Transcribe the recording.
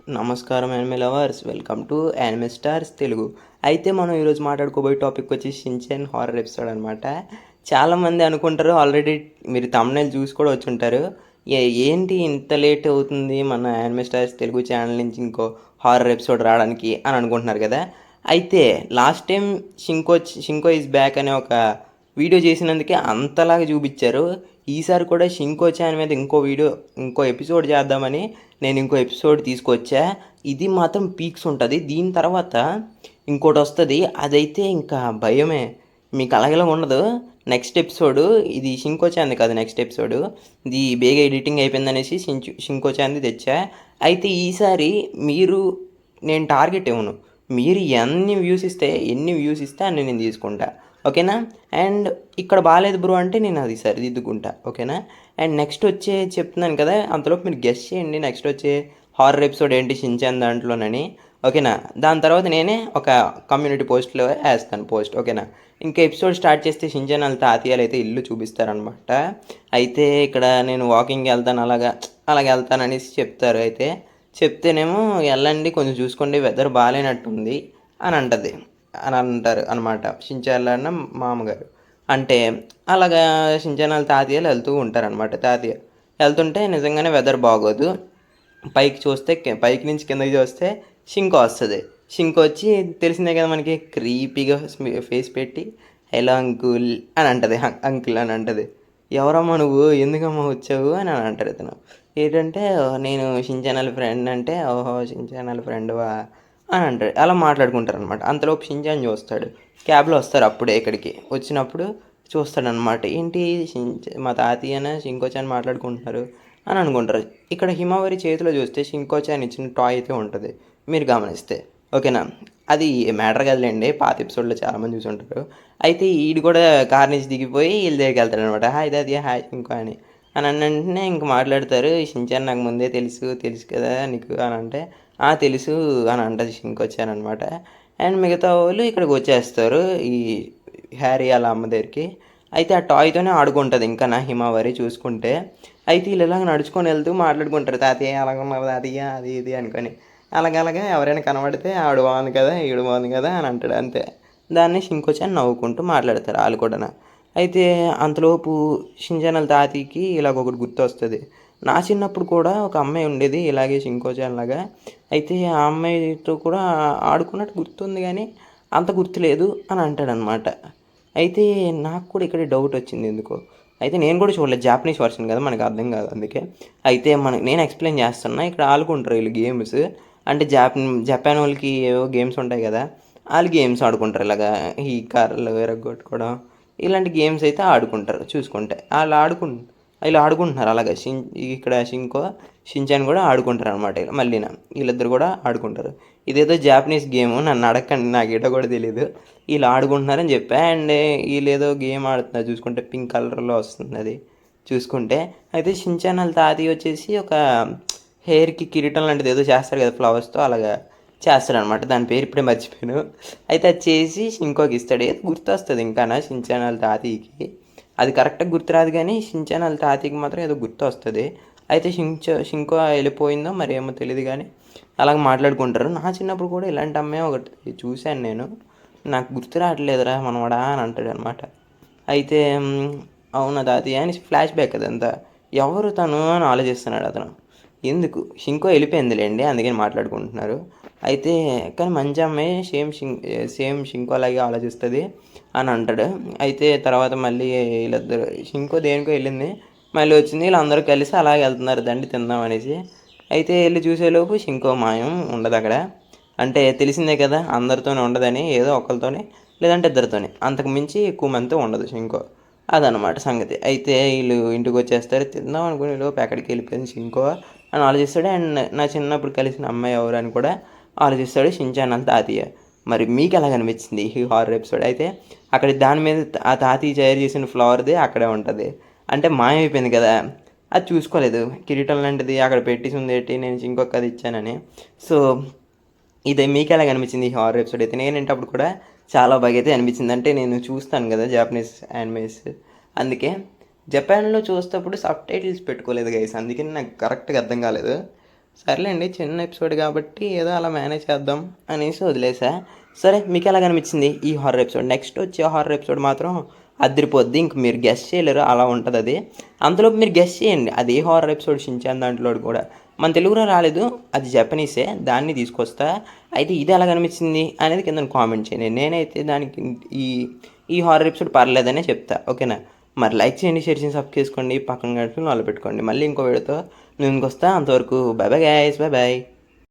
నమస్కారం anime lovers, welcome to anime stars Telugu. అయితే మనం ఈరోజు మాట్లాడుకోబోయే టాపిక్ వచ్చి షిన్చాన్ హారర్ ఎపిసోడ్ అనమాట. చాలామంది అనుకుంటారు, ఆల్రెడీ మీరు తమ్నైల్ చూసి కూడా వచ్చి ఉంటారు, ఏంటి ఇంత లేట్ అవుతుంది మన యానిమే స్టార్స్ తెలుగు ఛానల్ నుంచి ఇంకో హారర్ ఎపిసోడ్ రావడానికి అని అనుకుంటున్నారు కదా. అయితే లాస్ట్ టైం షింకో ఈజ్ బ్యాక్ అనే ఒక వీడియో చేసినందుకే అంతలాగా చూపించారు. ఈసారి కూడా షింకో ఛానల్ మీద ఇంకో ఎపిసోడ్ చేద్దామని నేను ఇంకో ఎపిసోడ్ తీసుకొచ్చా. ఇది మాత్రం పీక్స్ ఉంటుంది. దీని తర్వాత ఇంకోటి వస్తుంది, అదైతే ఇంకా భయమే. మీకు అలాగేలా ఉండదు. నెక్స్ట్ ఎపిసోడ్ ఇది షింకో చాంది కాదు, నెక్స్ట్ ఎపిసోడ్ ఇది బేగా ఎడిటింగ్ అయిపోయిందనేసి షింకో చాంది తెచ్చా. అయితే ఈసారి నేను టార్గెట్ ఇవ్వను, మీరు ఎన్ని వ్యూస్ ఇస్తే అన్ని నేను తీసుకుంటా, ఓకేనా. అండ్ ఇక్కడ బాగాలేదు బ్రో అంటే నేను అది సరిదిద్దుకుంటా, ఓకేనా. అండ్ నెక్స్ట్ వచ్చే చెప్తున్నాను కదా, అంతలోపు మీరు గెస్ట్ చేయండి నెక్స్ట్ వచ్చే హారర్ ఎపిసోడ్ ఏంటి షించాన్ దాంట్లోనని, ఓకేనా. దాని తర్వాత నేనే ఒక కమ్యూనిటీ పోస్ట్లో వేస్తాను పోస్ట్, ఓకేనా. ఇంకా ఎపిసోడ్ స్టార్ట్ చేస్తే షించాన్ వాళ్ళ తాతయ్యలు అయితే ఇల్లు చూపిస్తారనమాట. అయితే ఇక్కడ నేను వాకింగ్కి వెళ్తాను, అలాగ వెళ్తాను అనేసి చెప్తారు. అయితే చెప్తేనేమో వెళ్ళండి కొంచెం చూసుకోండి, వెదర్ బాగాలేనట్టుంది అని అంటారు అనమాట షించాన్ అన్న మామగారు. అంటే అలాగా షించాన్ వాళ్ళ తాతయ్యలు వెళ్తూ ఉంటారనమాట. తాతయ్య వెళ్తుంటే నిజంగానే వెదర్ బాగోదు. పైకి నుంచి కిందకి చూస్తే షింకో వస్తుంది. షింకో వచ్చి తెలిసిందే కదా మనకి, క్రీపీగా ఫేస్ పెట్టి హలో అంకుల్ అని అంటది, అంకుల్ అని అంటది. ఎవరమ్మా నువ్వు, ఎందుకమ్మా వచ్చావు అని అంటారు ఇతను. ఏంటంటే నేను షించానల్ ఫ్రెండ్ అంటే, ఓహో షించానల్ ఫ్రెండ్వా అని అంటాడు. అలా మాట్లాడుకుంటారు అనమాట. అంతలోపు షించాన్ చూస్తాడు, క్యాబ్లో వస్తారు అప్పుడే ఇక్కడికి వచ్చినప్పుడు చూస్తాడనమాట. ఏంటి మా తాతయ్యన షింకోచాన్ మాట్లాడుకుంటున్నారు అని అనుకుంటారు. ఇక్కడ హిమావరి చేతిలో చూస్తే షింకోచాన్ ఇచ్చిన టాయ్ అయితే ఉంటుంది, మీరు గమనిస్తే, ఓకేనా. అది మ్యాటర్ కదలేండి, పాత ఎపిసోడ్లో చాలామంది చూసి ఉంటారు. అయితే ఈడు కూడా కార్ నుంచి దిగిపోయి వీళ్ళ దగ్గరికి వెళ్తాడు అనమాట. హాయ్ తాతయ్య, హాయ్ షింకో అని వెంటనే ఇంక మాట్లాడతారు. షించాన్ నాకు ముందే తెలుసు కదా నీకు అని అంటే, తెలుసు అని అంటది షింకోచాన్ అనమాట. అండ్ మిగతా వాళ్ళు ఇక్కడికి వచ్చేస్తారు ఈ హ్యారీ వాళ్ళ అమ్మ దగ్గరికి. అయితే ఆ టాయ్తోనే ఆడుకుంటుంది ఇంకా నా హిమావరి చూసుకుంటే. అయితే వీళ్ళు ఇలాగ నడుచుకొని వెళ్తూ మాట్లాడుకుంటారు, తాతయ్య అలాగున్నావు తాతయ్య అది ఇది అనుకొని. అలాగలాగా ఎవరైనా కనబడితే ఆడు బాగుంది కదా ఈడు బాగుంది కదా అని అంటాడు, అంతే. దాన్ని షింకోచాన్ నవ్వుకుంటూ మాట్లాడతారు వాళ్ళు కూడా. అయితే అంతలోపు షించాన్ తాతయ్యకి ఇలాగ ఒకటి గుర్తు వస్తుంది. నా చిన్నప్పుడు కూడా ఒక అమ్మాయి ఉండేది ఇలాగే షింకోచాన్ లాగా. అయితే ఆ అమ్మాయితో కూడా ఆడుకున్నట్టు గుర్తుంది కానీ అంత గుర్తులేదు అని అంటాడనమాట. అయితే నాకు కూడా ఇక్కడ డౌట్ వచ్చింది ఎందుకో. అయితే నేను కూడా చూడలేదు, జాపనీస్ వర్షన్ కదా మనకు అర్థం కాదు అందుకే. అయితే నేను ఎక్స్ప్లెయిన్ చేస్తున్నా, ఇక్కడ ఆడుకుంటారు వీళ్ళు గేమ్స్. అంటే జపాన్ వాళ్ళకి ఏవో గేమ్స్ ఉంటాయి కదా, వాళ్ళు గేమ్స్ ఆడుకుంటారు ఇలాగా, ఈ కార్లు ఎరగొట్టుకోవడం ఇలాంటి గేమ్స్ అయితే ఆడుకుంటారు. చూసుకుంటే వీళ్ళు ఆడుకుంటున్నారు అలాగే ఇక్కడ షించాన్ కూడా ఆడుకుంటారు అనమాట. మళ్ళీ వీళ్ళిద్దరు కూడా ఆడుకుంటారు. ఇదేదో జాపనీస్ గేమ్, నన్ను అడగండి, నాకు ఏటో కూడా తెలియదు. వీళ్ళు ఆడుకుంటున్నారని చెప్పా. అండ్ వీళ్ళు ఏదో గేమ్ ఆడుతున్నారు చూసుకుంటే, పింక్ కలర్లో వస్తుంది అది చూసుకుంటే. అయితే షించాన్ వాళ్ళ తాతయ్య వచ్చేసి ఒక హెయిర్కి కిరీటం లాంటిది ఏదో చేస్తారు కదా ఫ్లవర్స్తో, అలాగా చేస్తాడనమాట. దాని పేరు ఇప్పుడే మర్చిపోయాను. అయితే అది చేసి షింకోకి ఇస్తాడు. ఏదో గుర్తు వస్తుంది ఇంకా షించాన్ వాళ్ళ తాతయ్యకి. అది కరెక్ట్గా గుర్తురాదు కానీ షించాన్ వాళ్ళ తాతయ్యకి మాత్రం ఏదో గుర్తు వస్తుంది. అయితే షింకో వెళ్ళిపోయిందో మరి ఏమో తెలియదు కానీ అలాగ మాట్లాడుకుంటారు. నా చిన్నప్పుడు కూడా ఇలాంటి అమ్మాయి ఒకటి చూశాను నేను, నాకు గుర్తు రావట్లేదురా మనవడా అని అంటాడు అనమాట. అయితే అవునా తాతయ్య అని ఫ్లాష్ బ్యాక్ అదంతా. ఎవరు తను అని ఆలోచిస్తున్నాడు అతను. ఎందుకు షింకో వెళ్ళిపోయిందిలేండి అందుకని మాట్లాడుకుంటున్నారు. అయితే కానీ మంచి అమ్మాయి, సేమ్ షింకో అలాగే ఆలోచిస్తుంది అని అంటాడు. అయితే తర్వాత మళ్ళీ వీళ్ళిద్దరు, షింకో దేనికో వెళ్ళింది మళ్ళీ వచ్చింది, వీళ్ళందరూ కలిసి అలాగే వెళ్తున్నారు దండి తిందాం అనేసి. అయితే వెళ్ళి చూసేలోపు షింకో మాయం ఉండదు అక్కడ. అంటే తెలిసిందే కదా అందరితోనే ఉండదని, ఏదో ఒకరితోనే లేదంటే ఇద్దరితోనే, అంతకు మించి ఎక్కువ మందితో ఉండదు షింకో. అదనమాట సంగతి. అయితే వీళ్ళు ఇంటికి వచ్చేస్తారు, తిందాం అనుకునే లోపు ఎక్కడికి వెళ్ళిపోయింది షింకో అని ఆలోచిస్తాడు. అండ్ నా చిన్నప్పుడు కలిసిన అమ్మాయి ఎవరు అని కూడా ఆలోచిస్తాడు షించాన్ అంత తాతయ్య. మరి మీకు ఎలా కనిపించింది ఈ హారర్ ఎపిసోడ్? అయితే అక్కడ దాని మీద ఆ తాతయ్య తయారు చేసిన ఫ్లవర్ది అక్కడే ఉంటుంది. అంటే మాయమైపోయింది కదా, అది చూసుకోలేదు, కిరీటం లాంటిది అక్కడ పెట్టేసి ఉంది ఏంటి, నేను ఇంకొకది ఇచ్చానని. సో ఇది మీకు ఎలా కనిపించింది ఈ హారర్ ఎపిసోడ్? అయితే నేనంటే అప్పుడు కూడా చాలా బాగా అయితే అనిపించింది. అంటే నేను చూస్తాను కదా జాపనీస్ యానిమేస్, అందుకే జపాన్లో చూసేటప్పుడు సబ్ టైటిల్స్ పెట్టుకోలేదు గైస్, అందుకని నాకు కరెక్ట్గా అర్థం కాలేదు. సర్లేండి చిన్న ఎపిసోడ్ కాబట్టి ఏదో అలా మేనేజ్ చేద్దాం అనేసి వదిలేసా. సరే మీకు ఎలా అనిపించింది ఈ హారర్ ఎపిసోడ్? నెక్స్ట్ వచ్చే హారర్ ఎపిసోడ్ మాత్రం అదిరిపోద్ది. ఇంక మీరు గెస్ చేయలేరు అలా ఉంటుంది అది. అంతలోపు మీరు గెస్ చేయండి అది ఏ హారర్ ఎపిసోడ్ షించాన్ దాంట్లో కూడా. మన తెలుగులో రాలేదు, అది జపనీసే, దాన్ని తీసుకొస్తా. అయితే ఇది ఎలా అనిపించింది అనేది కింద కామెంట్ చేయండి. నేనైతే దానికి ఈ ఈ హారర్ ఎపిసోడ్ పర్లేదనే చెప్తా, ఓకేనా? మరి లైక్ చేయండి, షేర్ చేసి సబ్స్క్రైబ్ చేసుకోండి, పక్కన గంటలు మొదలు పెట్టుకోండి. మళ్ళీ ఇంకో వీడియోతో నేను ఇంకొస్తా. అంతవరకు bye bye guys, bye bye.